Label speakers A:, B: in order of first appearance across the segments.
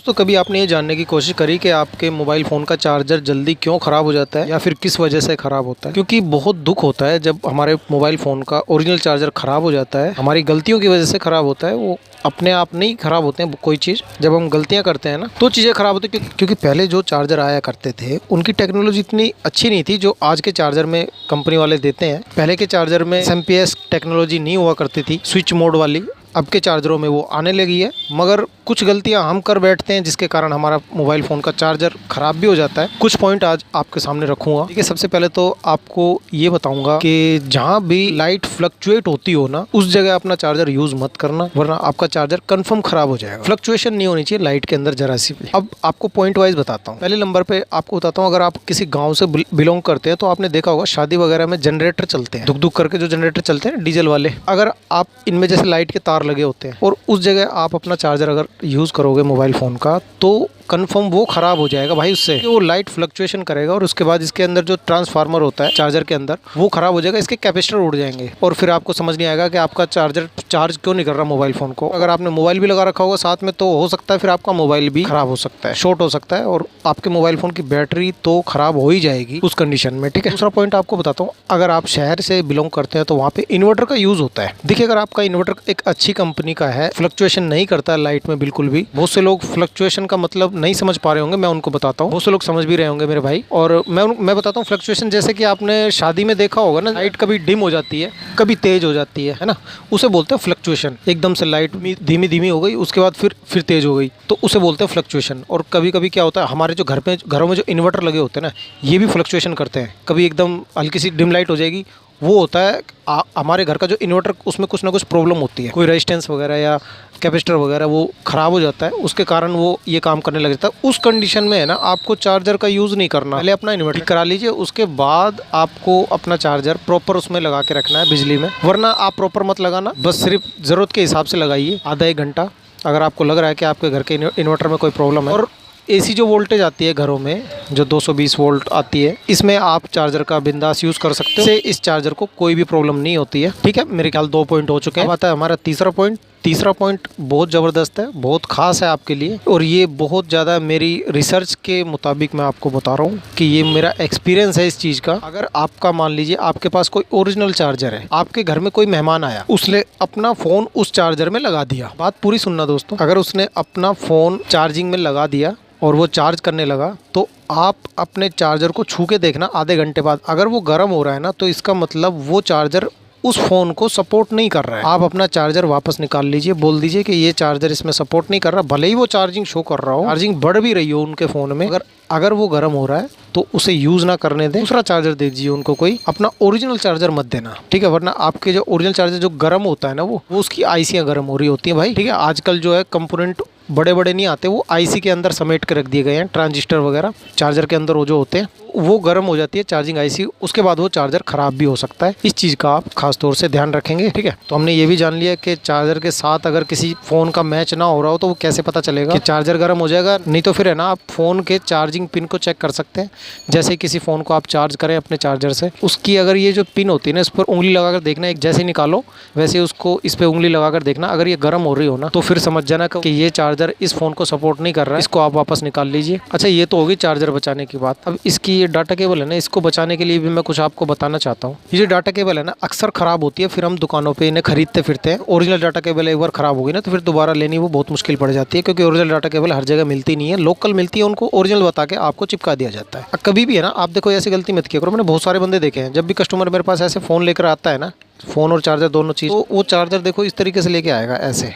A: दोस्तों कभी आपने ये जानने की कोशिश करी कि आपके मोबाइल फ़ोन का चार्जर जल्दी क्यों ख़राब हो जाता है या फिर किस वजह से ख़राब होता है? क्योंकि बहुत दुख होता है जब हमारे मोबाइल फ़ोन का ओरिजिनल चार्जर ख़राब हो जाता है, हमारी गलतियों की वजह से ख़राब होता है। वो अपने आप नहीं ख़राब होते हैं कोई चीज़, जब हम गलतियाँ करते हैं ना तो चीज़ें ख़राब होती है। क्योंकि पहले जो चार्जर आया करते थे उनकी टेक्नोलॉजी इतनी अच्छी नहीं थी जो आज के चार्जर में कंपनी वाले देते हैं। पहले के चार्जर में एमपीएस टेक्नोलॉजी नहीं हुआ करती थी, स्विच मोड वाली। अब के चार्जरों में वो आने लगी है, मगर कुछ गलतियां हम कर बैठते हैं जिसके कारण हमारा मोबाइल फ़ोन का चार्जर ख़राब भी हो जाता है। कुछ पॉइंट आज आपके सामने रखूंगा। ठीक है, सबसे पहले तो आपको ये बताऊंगा कि जहां भी लाइट फ्लक्चुएट होती हो ना, उस जगह अपना चार्जर यूज़ मत करना, वरना आपका चार्जर कंफर्म ख़राब हो जाएगा। फ्लक्चुएशन नहीं होनी चाहिए लाइट के अंदर जरा सी भी। अब आपको पॉइंट वाइज बताता हूँ। पहले नंबर पर आपको बताता हूँ, अगर आप किसी गाँव से बिलोंग करते हैं तो आपने देखा होगा शादी वगैरह में जनरेटर चलते हैं, दुक दुक करके जो जनरेटर चलते हैं डीजल वाले। अगर आप इनमें जैसे लाइट के तार लगे होते हैं और उस जगह आप अपना चार्जर अगर यूज़ करोगे मोबाइल फ़ोन का तो कंफर्म वो ख़राब हो जाएगा भाई। उससे वो लाइट फ्लक्चुएशन करेगा और उसके बाद इसके अंदर जो ट्रांसफार्मर होता है चार्जर के अंदर वो ख़राब हो जाएगा, इसके कैपेसिटर उड़ जाएंगे और फिर आपको समझ नहीं आएगा कि आपका चार्जर चार्ज क्यों नहीं कर रहा मोबाइल फ़ोन को। अगर आपने मोबाइल भी लगा रखा होगा साथ में तो हो सकता है फिर आपका मोबाइल भी ख़राब हो सकता है, शॉर्ट हो सकता है और आपके मोबाइल फ़ोन की बैटरी तो ख़राब हो ही जाएगी उस कंडीशन में। ठीक है, दूसरा पॉइंट आपको बताता हूँ, अगर आप शहर से बिलोंग करते हैं तो वहाँ पे इन्वर्टर का यूज़ होता है। देखिए, अगर आपका इन्वर्टर एक अच्छी कंपनी का है, फ्लक्चुएशन नहीं करता है लाइट में बिल्कुल भी। बहुत से लोग फ्लक्चुएशन का मतलब नहीं समझ पा रहे होंगे, मैं उनको बताता हूँ। बहुत से लोग समझ भी रहे होंगे मेरे भाई, और मैं बताता हूँ फ्लक्चुएशन। जैसे कि आपने शादी में देखा होगा ना, लाइट कभी डिम हो जाती है, कभी तेज हो जाती है ना, उसे बोलते हैं फ्लक्चुएशन। एकदम से लाइट धीमी धीमी हो गई, उसके बाद फिर तेज हो गई, तो उसे बोलते हैं फ्लक्चुएशन। और कभी कभी क्या होता है, हमारे जो घरों में जो इन्वर्टर लगे होते हैं ना, ये भी फ्लक्चुएशन करते हैं। कभी एकदम हल्की सी डिम लाइट हो जाएगी, वो होता है हमारे घर का जो इन्वर्टर, उसमें कुछ ना कुछ प्रॉब्लम होती है, कोई रेजिस्टेंस वगैरह या कैपेसिटर वगैरह वो ख़राब हो जाता है, उसके कारण वो ये काम करने लग जाता है। उस कंडीशन में है ना, आपको चार्जर का यूज़ नहीं करना, पहले अपना इन्वर्टर करा लीजिए, उसके बाद आपको अपना चार्जर प्रॉपर उसमें लगा के रखना है बिजली में। वरना आप प्रॉपर मत लगाना, बस सिर्फ ज़रूरत के हिसाब से लगाइए, आधा एक घंटा। अगर आपको लग रहा है कि आपके घर के इन्वर्टर में कोई प्रॉब्लम है। और एसी जो वोल्टेज आती है घरों में, जो 220 वोल्ट आती है, इसमें आप चार्जर का बिंदास यूज़ कर सकते हो। इससे इस चार्जर को कोई भी प्रॉब्लम नहीं होती है। ठीक है, मेरे ख्याल 2 पॉइंट हो चुके हैं। अब आता है हमारा तीसरा पॉइंट। तीसरा पॉइंट बहुत ज़बरदस्त है, बहुत ख़ास है आपके लिए, और ये बहुत ज़्यादा मेरी रिसर्च के मुताबिक मैं आपको बता रहा हूँ कि ये मेरा एक्सपीरियंस है इस चीज़ का। अगर आपका मान लीजिए आपके पास कोई ओरिजिनल चार्जर है, आपके घर में कोई मेहमान आया, उसने अपना फ़ोन उस चार्जर में लगा दिया। बात पूरी सुनना दोस्तों, अगर उसने अपना फ़ोन चार्जिंग में लगा दिया और वो चार्ज करने लगा, तो आप अपने चार्जर को छू के देखना आधे घंटे बाद। अगर वो गर्म हो रहा है ना, तो इसका मतलब वो चार्जर उस फ़ोन को सपोर्ट नहीं कर रहा है। आप अपना चार्जर वापस निकाल लीजिए, बोल दीजिए कि ये चार्जर इसमें सपोर्ट नहीं कर रहा। भले ही वो चार्जिंग शो कर रहा हो, चार्जिंग बढ़ भी रही हो उनके फ़ोन में, अगर वो गर्म हो रहा है तो उसे यूज़ ना करने दें, दूसरा चार्जर दे दीजिए उनको कोई। अपना ओरिजिनल चार्जर मत देना, ठीक है, वरना आपके जो ओरिजिनल चार्जर जो गर्म होता है ना, वो उसकी आईसियाँ गर्म हो रही होती हैं भाई। ठीक है, आजकल जो है कंपोनेंट बड़े बड़े नहीं आते, वो आईसी के अंदर समेट के रख दिए गए हैं, ट्रांजिस्टर वगैरह चार्जर के अंदर वो जो होते हैं, वो गर्म हो जाती है चार्जिंग आईसी, उसके बाद वो चार्जर ख़राब भी हो सकता है। इस चीज़ का आप खास तौर से ध्यान रखेंगे। ठीक है, तो हमने ये भी जान लिया कि चार्जर के साथ अगर किसी फ़ोन का मैच ना हो रहा हो तो वो कैसे पता चलेगा कि चार्जर गर्म हो जाएगा। नहीं तो फिर है ना, आप फ़ोन के चार्जिंग पिन को चेक कर सकते हैं। जैसे किसी फ़ोन को आप चार्ज करें अपने चार्जर से, उसकी अगर ये जो पिन होती है ना, इस पर उंगली लगाकर देखना, एक जैसे निकालो वैसे उसको इस पर उंगली लगाकर देखना। अगर ये गर्म हो रही हो ना, तो फिर समझ जाना कि ये चार्जर इस फ़ोन को सपोर्ट नहीं कर रहा है, इसको आप वापस निकाल लीजिए। अच्छा, ये तो होगी चार्जर बचाने की बात। अब इसकी ये डाटा केबल है ना, इसको बचाने के लिए भी मैं कुछ आपको बताना चाहता हूँ। ये जो डाटा केबल है ना, अक्सर ख़राब होती है, फिर हम दुकानों पे इन्हें खरीदते फिरते हैं। ओरिजिनल डाटा केबल एक बार ख़राब होगी ना, तो फिर दोबारा लेनी वो बहुत मुश्किल पड़ जाती है, क्योंकि ओरिजिनल डाटा केबल हर जगह मिलती नहीं है, लोकल मिलती है, उनको ओरिजिनल बता के आपको चिपका दिया जाता है। कभी भी है ना, आप देखो ऐसी गलती मत किया करो। मैंने बहुत सारे बंदे देखे हैं, जब भी कस्टमर मेरे पास ऐसे फ़ोन लेकर आता है ना, फ़ोन और चार्जर दोनों चीज़, तो वो चार्जर देखो इस तरीके से लेके आएगा, ऐसे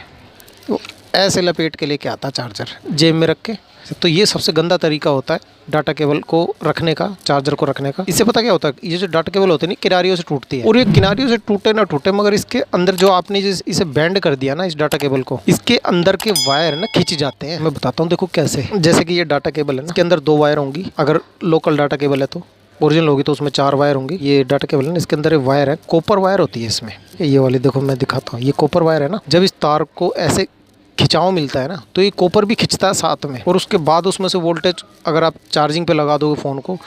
A: तो ऐसे लपेट के लेके आता चार्जर जेब में रख के। तो ये सबसे गंदा तरीका होता है डाटा केबल को रखने का, चार्जर को रखने का। इससे पता क्या होता है, ये जो डाटा केबल होती है ना, किनारियों से टूटती है, और ये किनारियों से टूटे ना टूटे, मगर इसके अंदर जो आपने इसे बैंड कर दिया ना, इस डाटा केबल को, इसके अंदर के वायर ना खिंच जाते हैं। मैं बताता हूँ, देखो कैसे। जैसे कि ये डाटा केबल है ना, इसके अंदर 2 वायर होंगी, अगर लोकल डाटा केबल है तो। ओरिजिनल होगी तो उसमें 4 वायर होंगी। ये डाटा केबल है ना, इसके अंदर एक वायर है, कॉपर वायर होती है इसमें, ये वाली देखो मैं दिखाता हूँ, ये कॉपर वायर है ना। जब इस तार को ऐसे खिंचाव मिलता है ना, तो ये कॉपर भी खिंचता है साथ में, और उसके बाद उसमें से वोल्टेज अगर आप चार्जिंग पे लगा दोगे फ़ोन को,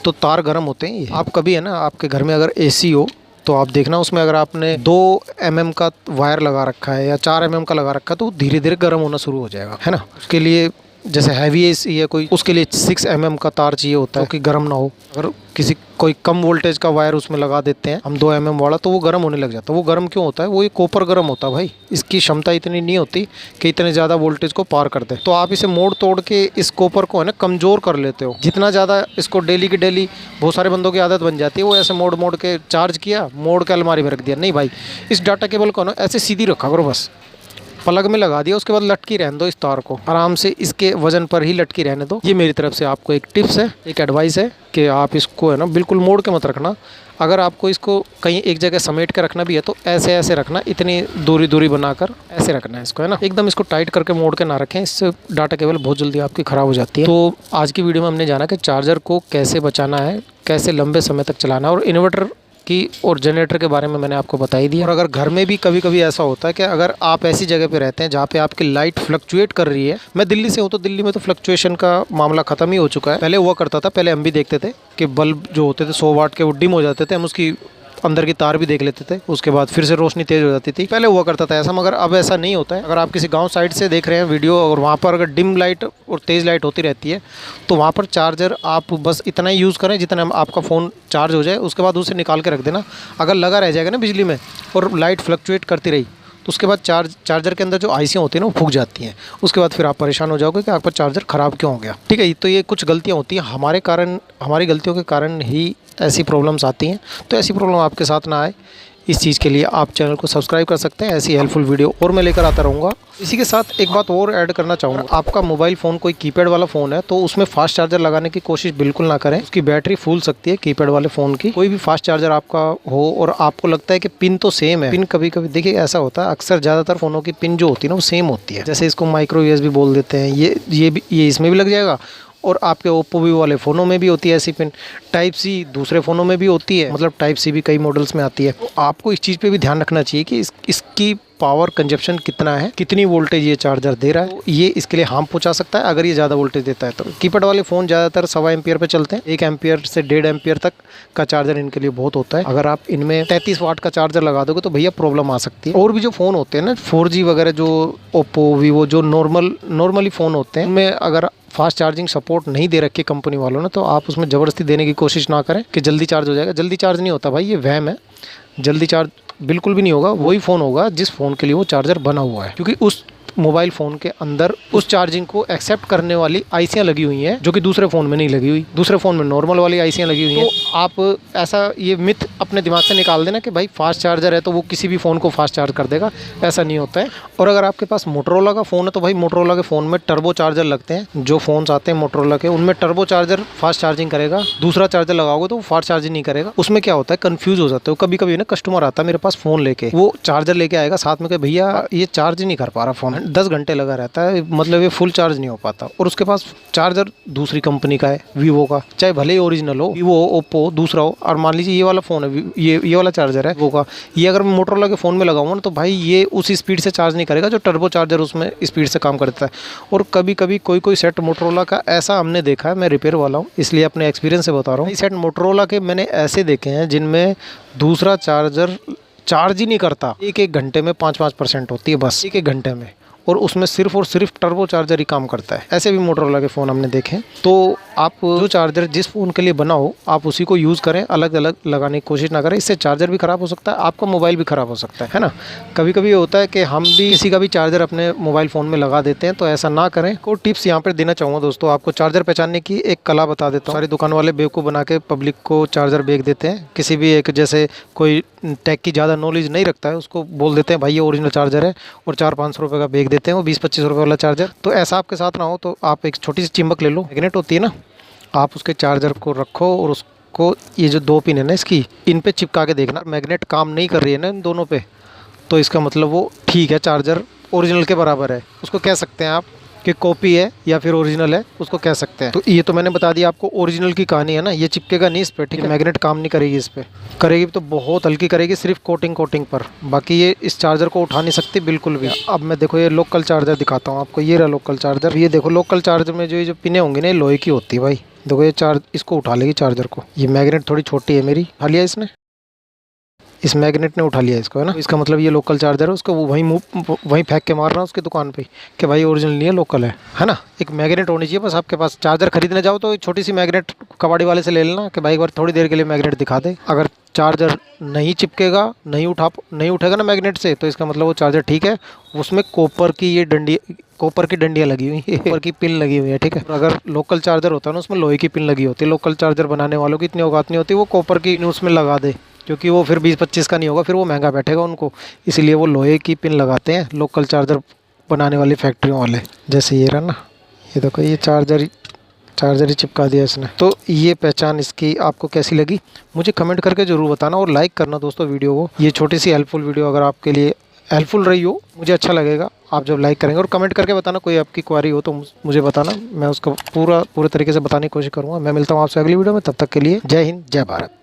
A: तो तार गर्म होते हैं। ये आप कभी है ना, आपके घर में अगर एसी हो तो आप देखना, उसमें अगर आपने 2 mm का वायर लगा रखा है या 4 mm का लगा रखा है, तो धीरे धीरे गर्म होना शुरू हो जाएगा, है ना। उसके लिए जैसे हैवी एसी है कोई, उसके लिए 6 mm का तार चाहिए होता है कि गर्म ना हो। अगर किसी कोई कम वोल्टेज का वायर उसमें लगा देते हैं हम 2 mm वाला, तो वो गर्म होने लग जाता है। वो गर्म क्यों होता है? वो ये कॉपर गर्म होता है भाई, इसकी क्षमता इतनी नहीं होती कि इतने ज़्यादा वोल्टेज को पार कर दे। तो आप इसे मोड़ तोड़ के इस कॉपर को है ना कमज़ोर कर लेते हो। जितना ज़्यादा इसको डेली की डेली, बहुत सारे बंदों की आदत बन जाती है, वो ऐसे मोड़ मोड़ के चार्ज किया, मोड़ के अलमारी में रख दिया। नहीं भाई, इस डाटा केबल को ना ऐसे सीधी रखा करो, बस प्लग में लगा दिया, उसके बाद लटकी रहने दो इस तार को, आराम से इसके वजन पर ही लटकी रहने दो। ये मेरी तरफ से आपको एक टिप्स है, एक एडवाइस है कि आप इसको है ना बिल्कुल मोड़ के मत रखना। अगर आपको इसको कहीं एक जगह समेट के रखना भी है तो ऐसे ऐसे रखना, इतनी दूरी दूरी बनाकर ऐसे रखना है इसको, है ना। एकदम इसको टाइट करके मोड़ के ना रखें, इससे डाटा केबल बहुत जल्दी आपकी ख़राब हो जाती है। तो आज की वीडियो में हमने जाना कि चार्जर को कैसे बचाना है, कैसे लंबे समय तक चलाना है, और इन्वर्टर की और जनरेटर के बारे में मैंने आपको बता ही दिया। और अगर घर में भी कभी कभी ऐसा होता है कि अगर आप ऐसी जगह पे रहते हैं जहाँ पे आपकी लाइट फ्लक्चुएट कर रही है, मैं दिल्ली से हूँ तो दिल्ली में तो फ्लक्चुएशन का मामला खत्म ही हो चुका है। पहले हुआ करता था, पहले हम भी देखते थे कि बल्ब जो होते थे 100 वाट के वो डिम हो जाते थे, हम उसकी अंदर की तार भी देख लेते थे, उसके बाद फिर से रोशनी तेज हो जाती थी। पहले हुआ करता था ऐसा, मगर अब ऐसा नहीं होता है। अगर आप किसी गांव साइड से देख रहे हैं वीडियो और वहाँ पर अगर डिम लाइट और तेज़ लाइट होती रहती है, तो वहाँ पर चार्जर आप बस इतना ही यूज़ करें जितना आपका फ़ोन चार्ज हो जाए, उसके बाद उसे निकाल के रख देना। अगर लगा रह जाएगा ना बिजली में और लाइट फ्लक्चुएट करती रही, तो उसके बाद चार्जर के अंदर जो आईसियाँ होती हैं ना वो फूक जाती हैं। उसके बाद फिर आप परेशान हो जाओगे कि आपका चार्जर ख़राब क्यों हो गया। ठीक है, तो ये कुछ गलतियाँ होती हैं हमारे कारण, हमारी गलतियों के कारण ही ऐसी प्रॉब्लम्स आती हैं। तो ऐसी प्रॉब्लम आपके साथ ना आए, इस चीज़ के लिए आप चैनल को सब्सक्राइब कर सकते हैं। ऐसी हेल्पफुल वीडियो और मैं लेकर आता रहूँगा। इसी के साथ एक बात और ऐड करना चाहूँगा, आपका मोबाइल फ़ोन कोई कीपैड वाला फ़ोन है तो उसमें फास्ट चार्जर लगाने की कोशिश बिल्कुल ना करें। उसकी बैटरी फूल सकती है कीपैड वाले फ़ोन की। कोई भी फास्ट चार्जर आपका हो और आपको लगता है कि पिन तो सेम है, पिन कभी कभी देखिए ऐसा होता है, अक्सर ज़्यादातर फ़ोनों की पिन जो होती है ना वो सेम होती है। जैसे इसको माइक्रो USB बोल देते हैं, ये इसमें भी लग जाएगा, और आपके ओप्पो वीवो वाले फ़ोनों में भी होती है ऐसी पिन। टाइप सी दूसरे फ़ोनों में भी होती है, मतलब टाइप सी भी कई मॉडल्स में आती है। तो आपको इस चीज़ पे भी ध्यान रखना चाहिए कि इसकी पावर कंजप्शन कितना है, कितनी वोल्टेज ये चार्जर दे रहा है। तो ये इसके लिए हार्म पहुंचा सकता है अगर ये ज़्यादा वोल्टेज देता है। तो कीपैड वाले फ़ोन ज़्यादातर 1.25 एम्पियर पे चलते हैं, 1 एम्पियर से 1.5 एम्पियर तक का चार्जर इनके लिए बहुत होता है। अगर आप इनमें 33 वाट का चार्जर लगा दोगे तो भैया प्रॉब्लम आ सकती है। और भी जो फ़ोन होते हैं ना 4G वगैरह, जो ओप्पो वीवो जो नॉर्मली फ़ोन होते हैं, उनमें अगर फास्ट चार्जिंग सपोर्ट नहीं दे रखी कंपनी वालों ने, तो आप उसमें ज़बरदस्ती देने की कोशिश ना करें कि जल्दी चार्ज हो जाएगा। जल्दी चार्ज नहीं होता भाई, ये वहम है। जल्दी चार्ज बिल्कुल भी नहीं होगा। वही फ़ोन होगा जिस फ़ोन के लिए वो चार्जर बना हुआ है, क्योंकि उस मोबाइल फ़ोन के अंदर उस चार्जिंग को एक्सेप्ट करने वाली आईसियाँ लगी हुई हैं, जो कि दूसरे फ़ोन में नहीं लगी हुई। दूसरे फ़ोन में नॉर्मल वाली आईसियाँ लगी हुई हैं। तो आप ऐसा ये मिथ अपने दिमाग से निकाल देना कि भाई फास्ट चार्जर है तो वो किसी भी फ़ोन को फास्ट चार्ज कर देगा, ऐसा नहीं होता है। और अगर आपके पास मोटरोला का फ़ोन है तो भाई मोटरोला के फ़ोन में टर्बो चार्जर लगते हैं। जो फ़ोन्स आते हैं मोटरोला के, उनमें टर्बो चार्जर फास्ट चार्जिंग करेगा। दूसरा चार्जर लगाओगे तो वो फास्ट चार्जिंग नहीं करेगा। उसमें क्या होता है, कन्फ्यूज़ हो जाते हो। कभी कभी ना कस्टमर आता है मेरे पास फ़ोन लेके, वो चार्जर लेके आएगा साथ में कि भैया ये चार्ज नहीं कर पा रहा फ़ोन, 10 घंटे लगा रहता है, मतलब ये फुल चार्ज नहीं हो पाता। और उसके पास चार्जर दूसरी कंपनी का है, वीवो का, चाहे भले ही ओरिजिनल हो, वीवो ओप्पो दूसरा हो। और मान लीजिए ये वाला फ़ोन है, ये वाला चार्जर है वीवो का, ये अगर मैं मोटरोला के फ़ोन में लगाऊंगा ना तो भाई ये उस स्पीड से चार्ज नहीं करेगा जो टर्बो चार्जर उसमें स्पीड से काम करता है। और कभी कभी कोई सेट मोटरोला का ऐसा हमने देखा है, मैं रिपेयर वाला हूँ इसलिए अपने एक्सपीरियंस से बता रहा हूँ। ये सेट मोटरोला के मैंने ऐसे देखे हैं जिनमें दूसरा चार्जर चार्ज ही नहीं करता, एक घंटे में 5% होती है बस, एक घंटे में, और उसमें सिर्फ और सिर्फ टर्बो चार्जर ही काम करता है। ऐसे भी मोटरोला के फ़ोन हमने देखे। तो आप जो चार्जर जिस फ़ोन के लिए बना हो आप उसी को यूज़ करें, अलग अलग लगाने की कोशिश ना करें। इससे चार्जर भी ख़राब हो सकता है, आपका मोबाइल भी ख़राब हो सकता है ना। कभी कभी होता है कि हम भी किसी का भी चार्जर अपने मोबाइल फ़ोन में लगा देते हैं, तो ऐसा ना करें। कोई टिप्स यहाँ पर देना चाहूँगा दोस्तों, आपको चार्जर पहचानने की एक कला बता देता हूँ। सारी दुकान वाले बेवकूफ़ बना के पब्लिक को चार्जर बेच देते हैं। किसी भी एक, जैसे कोई टेक की ज़्यादा नॉलेज नहीं रखता है, उसको बोल देते हैं भाई ये ओरिजिनल चार्जर है, और 400-500 रुपये का बेच देते हैं वो 20-25 रुपये वाला चार्जर। तो ऐसा आपके साथ ना हो तो आप एक छोटी सी चिम्बक ले लो, मैग्नेट होती है ना, आप उसके चार्जर को रखो और उसको, ये जो 2 पिन है ना इसकी, इन पे चिपका के देखना। मैग्नेट काम नहीं कर रही है ना इन दोनों पे, तो इसका मतलब वो ठीक है, चार्जर ओरिजिनल के बराबर है। उसको कह सकते हैं आप कि कॉपी है या फिर ओरिजिनल है, उसको कह सकते हैं। तो ये तो मैंने बता दिया आपको ओरिजिनल की कहानी है ना, ये चिपकेगा नहीं इस पे, ठीक है। मैग्नेट काम नहीं करेगी इस पे, करेगी तो बहुत हल्की करेगी, सिर्फ कोटिंग पर। बाकी ये इस चार्जर को उठा नहीं सकती बिल्कुल भी। अब मैं देखो ये लोकल चार्जर दिखाता हूँ आपको, ये रहा लोकल चार्जर। ये देखो लोकल चार्जर में जो पिने होंगी ना लोहे की होती है भाई। देखो ये इसको उठा लेगी चार्जर को। ये मैग्नेट थोड़ी छोटी है मेरी, उठा लिया इसने, इस मैग्नेट ने उठा लिया इसको, है ना। इसका मतलब ये लोकल चार्जर है, उसको वो वहीं फेंक के मार रहा है उसकी दुकान पे कि भाई ओरिजिनल नहीं है, लोकल है ना। एक मैग्नेट होनी चाहिए बस आपके पास। चार्जर खरीदने जाओ तो एक छोटी सी मैग्नेट कबाड़ी वाले से ले लेना कि भाई एक बार थोड़ी देर के लिए मैग्नेट दिखा दे। अगर चार्जर नहीं चिपकेगा, नहीं उठेगा ना मैग्नेट से, तो इसका मतलब वो चार्जर ठीक है। उसमें कॉपर की डंडियाँ लगी हुई है, कॉपर की पिन लगी हुई है, ठीक है। अगर लोकल चार्जर होता है ना, उसमें लोहे की पिन लगी होती है। लोकल चार्जर बनाने वालों की इतनी औकात नहीं होती वो कॉपर की उसमें लगा दे, क्योंकि वो फिर 20-25 का नहीं होगा, फिर वो महंगा बैठेगा उनको। इसलिए वो लोहे की पिन लगाते हैं लोकल चार्जर बनाने वाली फैक्ट्रियों वाले। जैसे ये रहा ना, ये देखो, ये चार्जर ही चिपका दिया इसने। तो ये पहचान इसकी आपको कैसी लगी मुझे कमेंट करके ज़रूर बताना, और लाइक करना दोस्तों वीडियो को। ये छोटी सी हेल्पफुल वीडियो अगर आपके लिए हेल्पफुल रही हो, मुझे अच्छा लगेगा आप जब लाइक करेंगे। और कमेंट करके बताना, कोई आपकी क्वारी हो तो मुझे बताना, मैं उसको पूरे तरीके से बताने की कोशिश करूँगा। मैं मिलता हूँ आपसे अगली वीडियो में, तब तक के लिए जय हिंद, जय भारत।